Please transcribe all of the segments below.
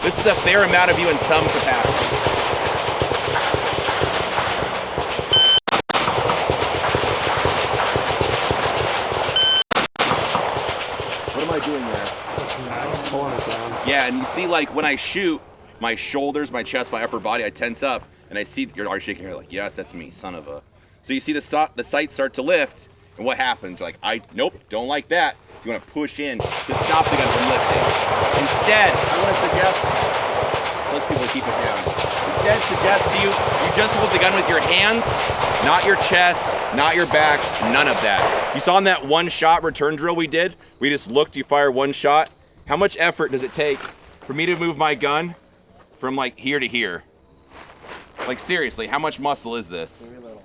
This is a fair amount of you in some capacity. What am I doing there? Pulling it down. Yeah, and you see, like, when I shoot, my shoulders, my chest, my upper body, I tense up, and I see you're already shaking your head like, yes, that's me, son of a. So you see the sights start to lift, and what happens? You're like, nope, don't like that. You want to push in to stop the gun from lifting. Instead, I want to suggest, those people keep it down. Instead, suggest to you, you just hold the gun with your hands, not your chest, not your back, none of that. You saw in that one shot return drill we did, we just looked, you fire one shot. How much effort does it take for me to move my gun from like here to here? Like seriously, how much muscle is this? Very little.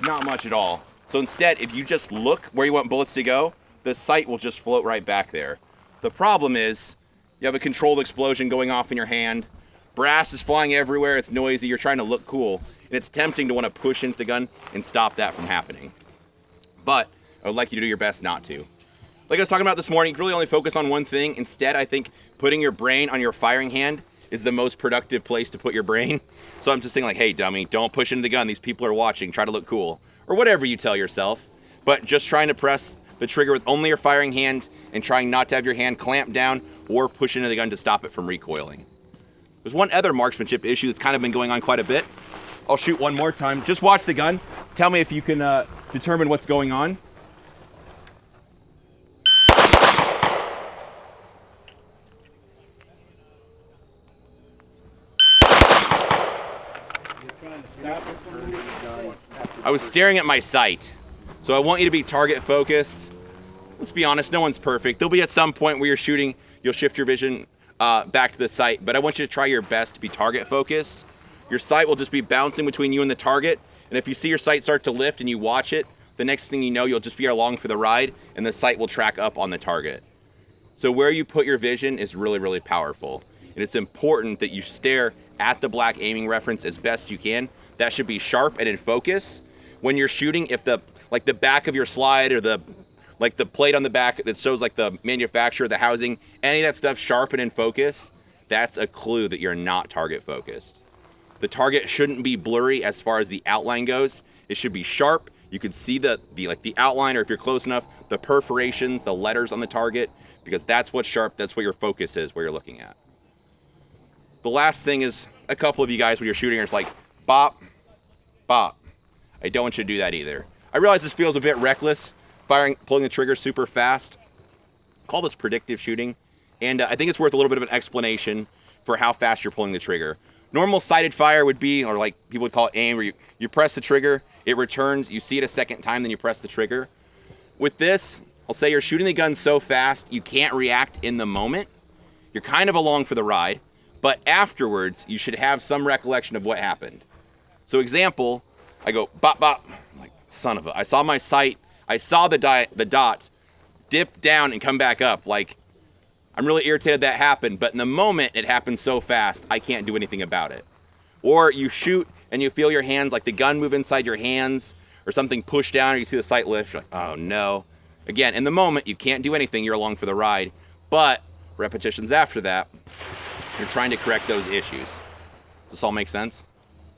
Not much at all. So instead, if you just look where you want bullets to go, the sight will just float right back there. The problem is, you have a controlled explosion going off in your hand, brass is flying everywhere, it's noisy, you're trying to look cool, and it's tempting to want to push into the gun and stop that from happening. But I would like you to do your best not to. Like I was talking about this morning, you can really only focus on one thing. Instead, I think putting your brain on your firing hand is the most productive place to put your brain. So I'm just saying like, hey dummy, don't push into the gun, these people are watching, try to look cool. Or whatever you tell yourself. But just trying to press the trigger with only your firing hand and trying not to have your hand clamped down or push into the gun to stop it from recoiling. There's one other marksmanship issue that's kind of been going on quite a bit. I'll shoot one more time. Just watch the gun. Tell me if you can determine what's going on. I was staring at my sight. So I want you to be target focused. Let's be honest, no one's perfect. There'll be at some point where you're shooting, you'll shift your vision back to the sight, but I want you to try your best to be target focused. Your sight will just be bouncing between you and the target, and if you see your sight start to lift and you watch it, the next thing you know, you'll just be along for the ride, and the sight will track up on the target. So where you put your vision is really, really powerful, and it's important that you stare at the black aiming reference as best you can. That should be sharp and in focus. When you're shooting, if the back of your slide or the plate on the back that shows like the manufacturer, the housing, any of that stuff sharp and in focus, that's a clue that you're not target focused. The target shouldn't be blurry as far as the outline goes. It should be sharp. You can see the outline, or if you're close enough, the perforations, the letters on the target, because that's what's sharp, that's what your focus is, where you're looking at. The last thing is, a couple of you guys when you're shooting, it's like, bop, bop. I don't want you to do that either. I realize this feels a bit reckless, pulling the trigger super fast. Call this predictive shooting, and I think it's worth a little bit of an explanation for how fast you're pulling the trigger. Normal sighted fire would be, or like people would call it aim, where you press the trigger, it returns, you see it a second time, then you press the trigger. With this, I'll say you're shooting the gun so fast, you can't react in the moment. You're kind of along for the ride, but afterwards, you should have some recollection of what happened. So example, I go bop, bop, I'm like, son of a, I saw my sight, I saw the dot dip down and come back up. Like, I'm really irritated that happened, but in the moment it happened so fast, I can't do anything about it. Or you shoot and you feel your hands, like the gun move inside your hands, or something push down, or you see the sight lift, you're like, oh no. Again, in the moment, you can't do anything, you're along for the ride, but repetitions after that, you're trying to correct those issues. Does this all make sense?